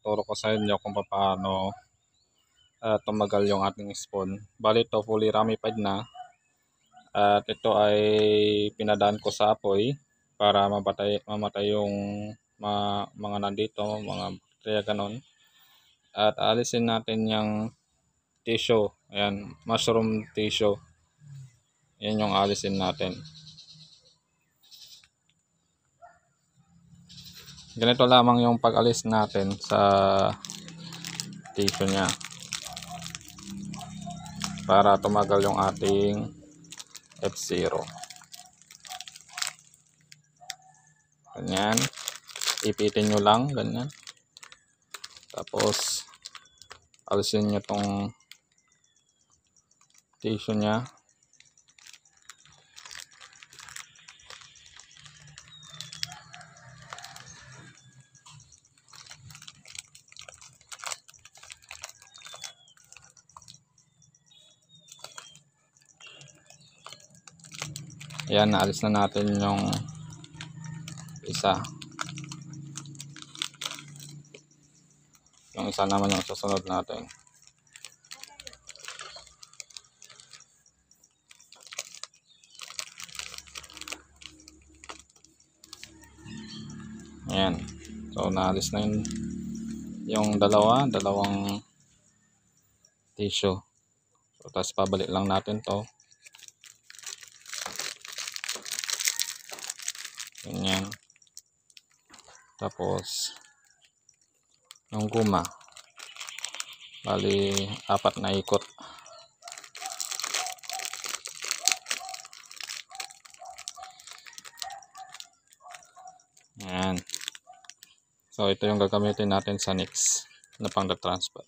ituturo ko sa inyo kung paano tumagal yung ating spawn. Bali ito fully ramified na at ito ay pinadaan ko sa apoy para mamatay yung mga nandito, mga bakterya ganon. At alisin natin yung tissue. Ayan, mushroom tissue. Yan yung alisin natin. Ganito lamang yung pag-alis natin sa tissue nya para tumagal yung ating F0. Ganyan. Ipitin nyo lang. Ganyan. Tapos alisin nyo tong tissue nya. Ayan, naalis na natin yung isa. Yung isa naman yung susunod natin. Ayan. So, naalis na yung dalawang tissue. So, tapos pabalik lang natin to. Ganyan. Tapos yung guma. Bali, 4 na ikot. Ayan. So, ito yung gagamitin natin sa next na pang-transfer.